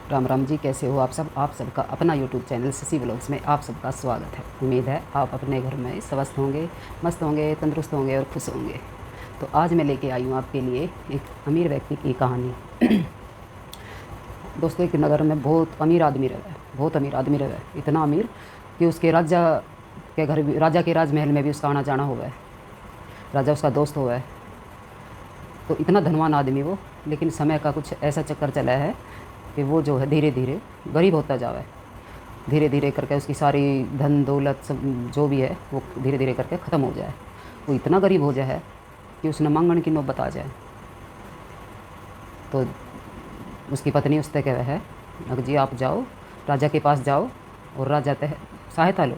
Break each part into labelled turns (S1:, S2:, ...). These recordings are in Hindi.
S1: राम राम जी, कैसे हो आप सब। आप सबका अपना यूट्यूब चैनल शशि व्लॉग्स में आप सबका स्वागत है। उम्मीद है आप अपने घर में स्वस्थ होंगे, मस्त होंगे, तंदुरुस्त होंगे और खुश होंगे। तो आज मैं लेके आई हूँ आपके लिए एक अमीर व्यक्ति की कहानी। दोस्तों, एक नगर में बहुत अमीर आदमी रहा है, बहुत अमीर आदमी रहा है। इतना अमीर कि उसके राजा के राजमहल में भी उसका आना जाना हुआ है। राजा उसका दोस्त हुआ है। तो इतना धनवान आदमी वो, लेकिन समय का कुछ ऐसा चक्कर चला है कि वो जो है धीरे धीरे गरीब होता जा रहा है। धीरे धीरे करके उसकी सारी धन दौलत सब जो भी है वो धीरे धीरे करके ख़त्म हो जाए। वो इतना गरीब हो जाए कि उसने मांगने की नौबत आ जाए। तो उसकी पत्नी उससे कह है, अगर जी आप जाओ, राजा के पास जाओ और राजा से सहायता लो।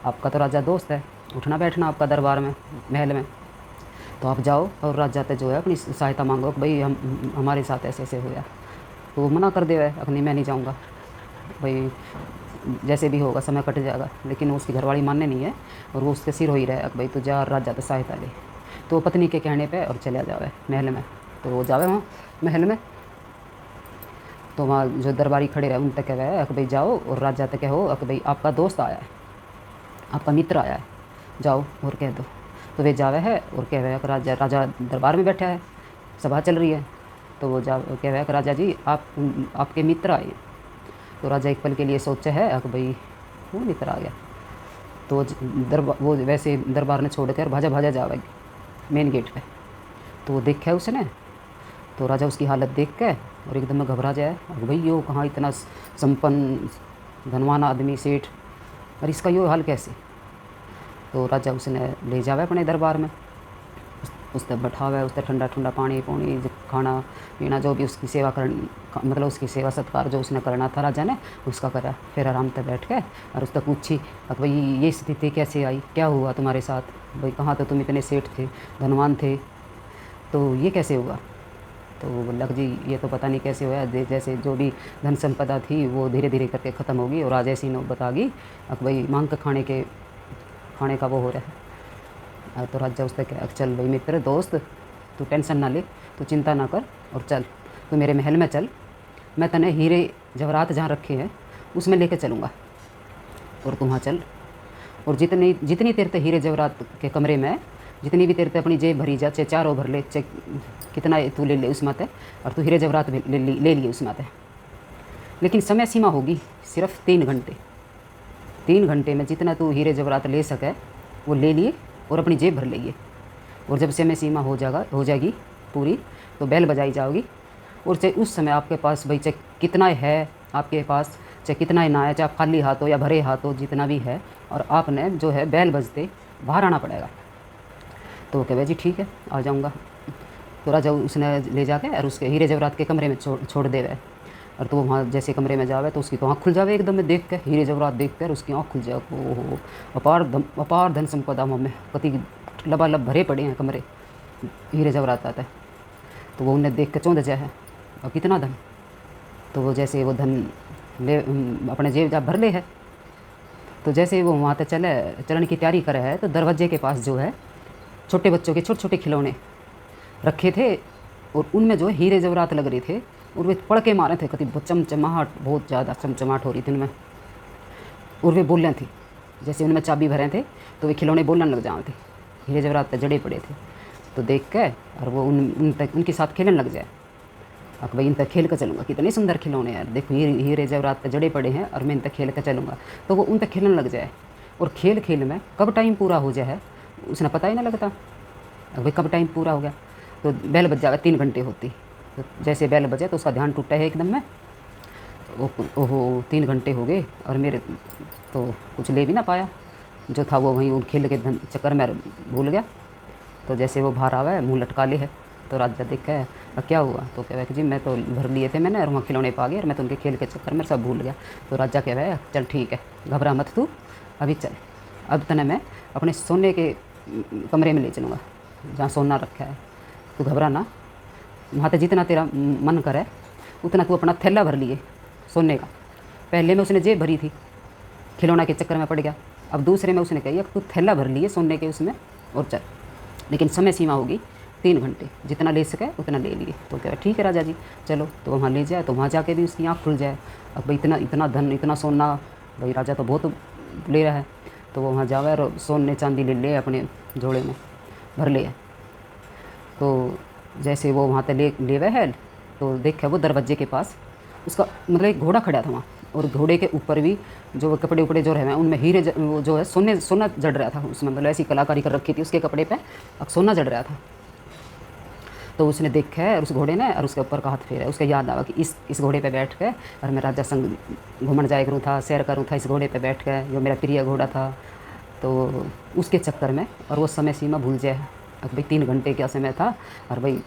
S1: आपका तो राजा दोस्त है, उठना बैठना आपका दरबार में, महल में। तो आप जाओ और राजा से जो है अपनी सहायता मांगो कि भाई हमारे साथ ऐसे ऐसे होया। तो वो मना कर दे, अगर नहीं मैं नहीं जाऊँगा, भाई जैसे भी होगा समय कट जाएगा। लेकिन वो उसकी घरवाली मानने नहीं है और वो उसके सिर हो ही रहा है कि भाई तू जा राजा तो सहायता ले। तो वो पत्नी के कहने पे और चला जावे महल में। तो वो जावे वहाँ महल में। तो वहाँ जो दरबारी खड़े रहे उन तक कह है कि भाई जाओ और राजा तक कहो कि भाई आपका दोस्त आया है, आपका मित्र आया है, जाओ और कह दो। तो वे जावे है और कह रहे हैं कि राजा दरबार में बैठा है, सभा चल रही है। तो वो कह रहा है कि राजा जी आपके मित्र आए। तो राजा एक पल के लिए सोचा है कि भाई वो मित्र आ गया। तो वो वैसे दरबार ने छोड़ कर भाजा भाजा जावे मेन गेट पे। तो वो देखा है उसने। तो राजा उसकी हालत देख के और एकदम में घबरा जाए, कि भाई यो कहाँ इतना संपन्न धनवान आदमी सेठ, और इसका यो हाल कैसे। तो राजा उसने ले जावे अपने दरबार में, उससे बैठावे, उससे ठंडा ठंडा पानी पौनी खाना पीना जो भी उसकी सेवा कर, मतलब उसकी सेवा सत्कार जो उसने करना था राजा ने उसका करा। फिर आराम से बैठ के और उससे पूछी कि भाई ये स्थिति कैसे आई, क्या हुआ तुम्हारे साथ, भाई कहाँ तो तुम इतने सेठ थे, धनवान थे, तो ये कैसे हुआ। तो वो बोला जी ये तो पता नहीं कैसे हुआ, जैसे जो भी धन संपदा थी वो धीरे धीरे करके ख़त्म होगी और आज ऐसी नौबत आ गई कि भाई मांग के खाने का वो हो रहा है। तो राजा उससे कहा, चल भाई मित्र दोस्त, तू टेंशन ना ले, तू चिंता ना कर और चल, तू मेरे महल में चल, मैं तने हीरे जवाहरात जहाँ रखे हैं उसमें लेके चलूँगा और तू वहाँ चल। और जितनी तेरे हीरे जवाहरात के कमरे में जितनी भी तेरे अपनी जेब भरी जा, चाहे चारों भर ले, चाहे कितना तू ले उस माते, और तू हीरे जवाहरात ले लिए उस माते। लेकिन समय सीमा होगी सिर्फ 3 घंटे। 3 घंटे में जितना तू हीरे जवाहरात ले सके वो ले लिए और अपनी जेब भर लिए। और जब समय सीमा हो जाएगी पूरी, तो बैल बजाई जाओगी। और चाहे उस समय आपके पास भाई चाहे कितना है आपके पास, चाहे कितना ही ना है, चाहे आप खाली हाथ हो या भरे हाथ हो, जितना भी है, और आपने जो है बैल बजते बाहर आना पड़ेगा। तो वो कहे जी ठीक है आ जाऊँगा। तो राजा उसने ले जाके और उसके हीरे जवाहरात के कमरे में छोड़ दे गए। और तो वो वहाँ जैसे कमरे में जावे तो उसकी तो आँख खुल जावे एकदम में देख के, हीरे जवाहरात देख कर उसकी आँख खुल जाए। ओहो, अपार धन संपदा में कति लबालब भरे पड़े हैं कमरे, हीरे जवाहरात आता है। तो वो उन्हें देख के चौंध जाए, और कितना धन। तो वो जैसे वो धन ले अपने जेब जा भर ले है। तो जैसे वो वहाँ तक चलने की तैयारी करे है, तो दरवाजे के पास जो है छोटे बच्चों के छोटे छोटे खिलौने रखे थे और उनमें जो है हीरे जवाहरात लग रहे थे और वे पड़ के मारे थे, कति चमचमाहट, बहुत ज़्यादा चमचमाहट हो रही थी उनमें। और वे बोल रहे थे, जैसे उनमें चाबी भरे थे तो वे खिलौने बोलने लग जाए थे, हीरे जवाहरात पे जड़े पड़े थे। तो देख के और वो उनके साथ खेलने लग जाए। अब भाई इन तक खेल कर चलूँगा, कितने सुंदर खिलौने यार, देखो हीरे जवाहरात पे जड़े पड़े हैं और मैं इन तक खेल कर चलूँगा। तो वो उन तक खेलने लग जाए और खेल में कब टाइम पूरा हो जाए उसने पता ही ना लगता। अब भाई कब टाइम पूरा हो गया तो बैल बज जाएगा, 3 घंटे होती। तो जैसे बैल बजे तो उसका ध्यान टूटा है एकदम में। ओहो 3 घंटे हो गए और मेरे तो कुछ ले भी ना पाया, जो था वो वहीं उन खेल के चक्कर में भूल गया। तो जैसे वो बाहर आवा है मुँह लटका ले है। तो राजा देख के क्या हुआ। तो कह रहा है कि जी मैं तो भर लिए थे मैंने और वहाँ खिलौने पा गए और मैं तो उनके खेल के चक्कर में सब भूल गया। तो राजा कह रहा है चल ठीक है, घबरा मत तू, अभी चल, अब तने मैं अपने सोने के कमरे में ले चलूँगा जहाँ सोना रखा है। तू घबरा ना, वहाँ पर जितना तेरा मन करे उतना तू अपना थैला भर लिए सोने का। पहले में उसने जेब भरी थी, खिलौना के चक्कर में पड़ गया। अब दूसरे में उसने कही तू थैला भर लिए सोने के उसमें और चल, लेकिन समय सीमा होगी 3 घंटे, जितना ले सके उतना ले लिए। तो कह रहा ठीक है राजा जी चलो। तो वहाँ ले जाए, तो वहाँ जाके भी उसकी आँख खुल जाए। अब भाई इतना इतना धन, इतना सोना, भाई राजा तो बहुत ले रहा है। तो वो वहाँ जावे और सोने चांदी ले ले अपने झोले में भर ले। तो जैसे वो वहाँ तक ले वह है, तो देखे वो दरवाजे के पास उसका मतलब एक घोड़ा खड़ा था वहाँ, और घोड़े के ऊपर भी जो कपड़े उपड़े जो रहे उनमें हीरे वो जो है सोना जड़ रहा था उसमें, मतलब ऐसी कलाकारी कर रखी थी उसके कपड़े पे, अब सोना जड़ रहा था। तो उसने देखा है और उस घोड़े ने और उसके ऊपर का हाथ फेरा। उसका याद आवा कि इस घोड़े पे बैठ के और मैं राजा संग घूमन जाया करूँ था, सैर करूँ था इस घोड़े पे बैठ के, जो मेरा प्रिय घोड़ा था। तो उसके चक्कर में और वो समय सीमा भूल जाए। अब भाई 3 घंटे का समय था और भाई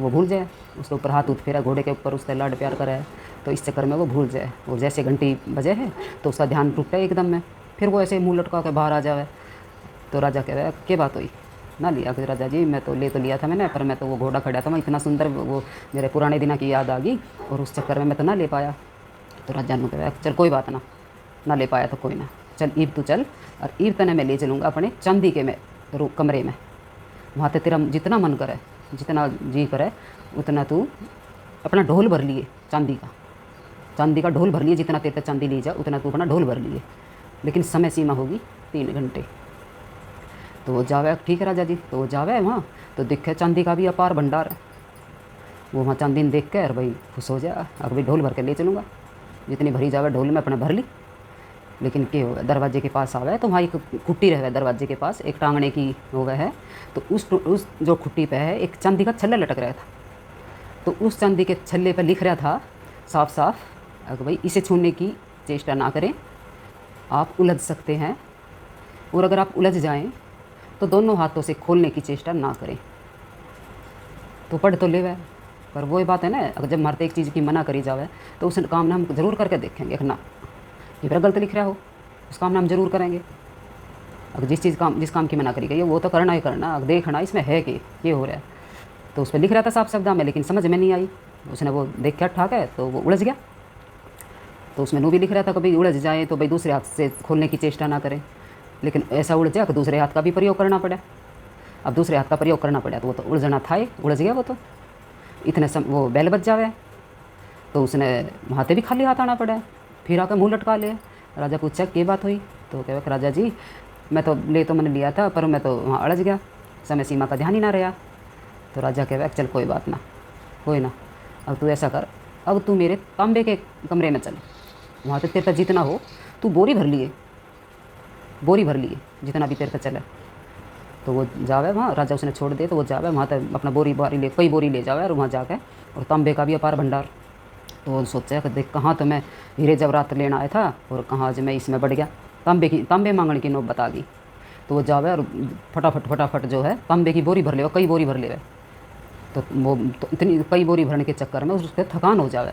S1: वो भूल जाए, उसके ऊपर हाथ फेरा घोड़े के ऊपर, उससे लाड प्यार करे, तो इस चक्कर में वो भूल जाए। और जैसे घंटी बजे है तो उसका ध्यान टूटा एकदम में, फिर वो ऐसे मुँह लटका के बाहर आ जाए। तो राजा कह रहा है क्या बात हुई ना लिया? कि राजा जी मैं तो लिया था मैंने, पर मैं तो वो घोड़ा खड़ा था, मैं इतना सुंदर, वो मेरे पुराने दिनों की याद आ गई और उस चक्कर में मैं तो ना ले पाया। तो राजा ने कहा चल कोई बात ना ले पाया तो कोई ना, चल ईब तू चल और ईब तने मैं ले चलूँगा अपने चांदी के में कमरे में, वहाँ तो तेरा जितना मन करे, जितना जी करे उतना तू अपना ढोल भर लिए चांदी का ढोल भर लिए, जितना तेरे तक चांदी ली जा उतना तू अपना ढोल भर लिए, लेकिन समय सीमा होगी 3 घंटे। तो वो जावे ठीक है राजा जी। तो वो जावे वहाँ, तो देखे चांदी का भी अपार भंडार है। वो वहाँ चांदी ने देख के और भाई खुश हो जाए, अब भाई ढोल भर के ले चलूँगा, जितनी भरी जावे ढोल में अपने भर ली। लेकिन क्या होगा, दरवाजे के पास आवे तो वहाँ एक खुट्टी रहे दरवाजे के पास, एक टांगने की हो गए है। तो उस जो खुट्टी पे है एक चांदी का छल्ला लटक रहा था। तो उस चांदी के छल्ले पर लिख रहा था साफ साफ, अगर भाई इसे छूने की चेष्टा ना करें, आप उलझ सकते हैं, और अगर आप उलझ जाएं तो दोनों हाथों से खोलने की चेष्टा ना करें। तो पढ़ तो ले वह, पर वही बात है ना, अगर जब मारते एक चीज़ की मना करी जावे तो उस काम ने हम ज़रूर करके देखेंगे ना, ये फिर गलत लिख रहा हो उस काम ने हम ज़रूर करेंगे। अगर जिस काम की मना करी गई है वो तो करना ही करना, अगर देखना इसमें है कि ये हो रहा है। तो उस पर लिख रहा था साफ शब्द में, लेकिन समझ में नहीं आई। उसने वो देख के ठाक है तो वो उलझ गया। तो उसमें नू भी लिख रहा था कभी उलझ जाए तो भाई दूसरे हाथ से खोलने की चेष्टा ना करें, लेकिन ऐसा उलझ जाए कि दूसरे हाथ का भी प्रयोग करना पड़े। अब दूसरे हाथ का प्रयोग करना पड़ा तो वो तो उलझना था ही, उलझ गया वो तो। इतने वो बैल बच जावे तो उसने वहाँ से भी खाली हाथ आना पड़ा, फिर आकर मुँह लटका ले। राजा पूछा क्या बात हुई? तो कह राजा जी मैं तो मैंने लिया था, पर मैं तो वहाँ अड़ज गया, समय सीमा का ध्यान ही ना रहा। तो राजा कह चल कोई बात ना, कोई ना, अब तू ऐसा कर, अब तू मेरे तांबे के कमरे में चल, वहाँ से तेरे तक जितना हो तू बोरी भर लिए जितना भी तेरे तक चले। तो वो जावे वहाँ, राजा उसने छोड़ दे तो वो जावे वहाँ तक अपना कई बोरी ले जावे और वहाँ जाके, और तांबे का भी अपार भंडार। तो वो सोचा कि देख कहाँ तो मैं हीरे जवाहरात लेना आया था और कहाँ आज मैं इसमें बढ़ गया, तांबे मांगने की नौबत आ गई। तो वो जावे और फटाफट जो है तांबे की बोरी भर ले, कई बोरी भर ले। तो वो तो इतनी कई बोरी भरने के चक्कर में उसके थकान हो जावे,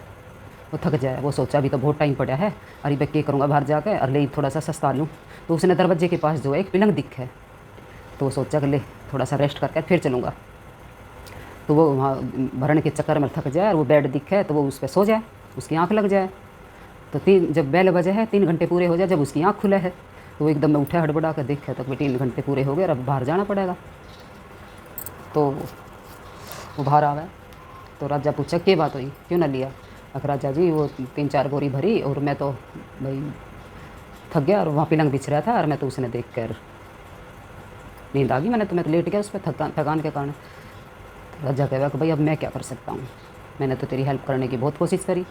S1: वो थक जाए। वो सोचा अभी तो बहुत टाइम पड़ा है, अरे भाई क्या करूँगा बाहर जाकर, अरे ले थोड़ा सा सस्ता लूँ। तो उसने दरवाजे के पास जो है एक पलंग दिखे, तो वो सोचा कि ले थोड़ा सा रेस्ट करके फिर चलूँगा। तो वो वहाँ भरने के चक्कर में थक जाए और वो बेड दिखे तो वो उस पर सो जाए, उसकी आँख लग जाए। तो जब बेल बजे है 3 घंटे पूरे हो जाए, जब उसकी आँख खुले है तो वो एकदम में उठे हड़बड़ा कर देखे तो 3 घंटे पूरे हो गए, अब बाहर जाना पड़ेगा। तो वो बाहर आवे तो राजा पूछा क्या बात हुई, क्यों ना लिया? अगर राजा जी वो 3-4 बोरी भरी और मैं तो भाई थक गया और वहाँ पलंग बिछ रहा था और मैं तो उसने देख कर नींद आ गई, मैं तो लेट गया उस पर थकान के कारण। तो राजा कहेगा कि भाई अब मैं क्या कर सकता हूँ, मैंने तो तेरी हेल्प करने की बहुत कोशिश करी,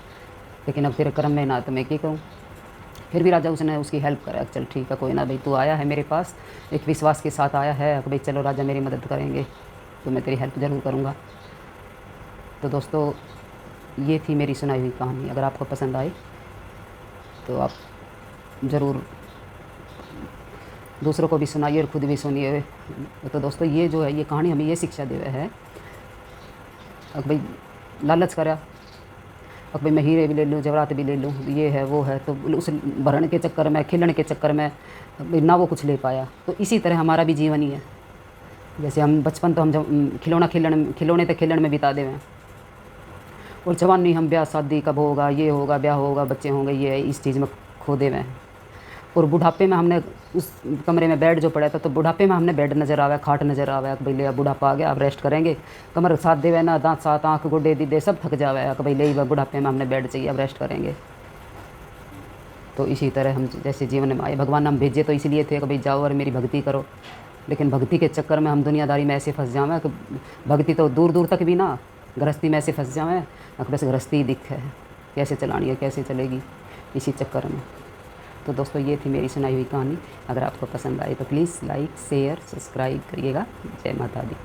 S1: लेकिन अब तेरे कर्म में ना तो मैं क्या करूँ। फिर भी राजा उसने उसकी हेल्प करा, चल ठीक है कोई ना भाई, तू आया है मेरे पास एक विश्वास के साथ आया है कि भाई चलो राजा मेरी मदद करेंगे तो मैं तेरी हेल्प ज़रूर करूँगा। तो दोस्तों ये थी मेरी सुनाई हुई कहानी, अगर आपको पसंद आई तो आप ज़रूर दूसरों को भी सुनाइए और ख़ुद भी सुनिए। तो दोस्तों ये जो है ये कहानी हमें ये शिक्षा दे रहा है, अब भाई लालच करा, अब भाई मैं हीरे भी ले लूँ जवाहरात भी ले लूँ, ये है वो है, तो उस भरने के चक्कर में खिलने के चक्कर में ना वो कुछ ले पाया। तो इसी तरह हमारा भी जीवन ही है, जैसे हम बचपन तो हम जब खिलौने तक खेलने में बिता दें, और जवानी हम ब्याह शादी कब होगा, ये होगा, ब्याह होगा, बच्चे होंगे, ये इस चीज़ में खो देवे। और बुढ़ापे में हमने उस कमरे में बेड जो पड़ा था, तो बुढ़ापे में हमने बेड नज़र आवा, खाट नज़र आवा कि भाई ले अब बुढ़ापा आ गया, अब रेस्ट करेंगे, कमर साथ देवे ना, दांत साथ, आँख गोडे दीदे सब थक जावे कि भाई ले बुढ़ापे में हमने बेड चाहिए, अब रेस्ट करेंगे। तो इसी तरह हम जैसे जीवन में आए, भगवान हम भेजे तो इसलिए थे कि भाई जाओ और मेरी भक्ति करो, लेकिन भक्ति के चक्कर में हम दुनियादारी में ऐसे फंस जावें कि भक्ति तो दूर दूर तक भी ना, गृहस्थी में ऐसे फंस जावें, बस गृहस्थी ही दिख है, कैसे चलानी है, कैसे चलेगी, इसी चक्कर में। तो दोस्तों ये थी मेरी सुनाई हुई कहानी। अगर आपको पसंद आए तो प्लीज़ लाइक शेयर सब्सक्राइब करिएगा। जय माता दी।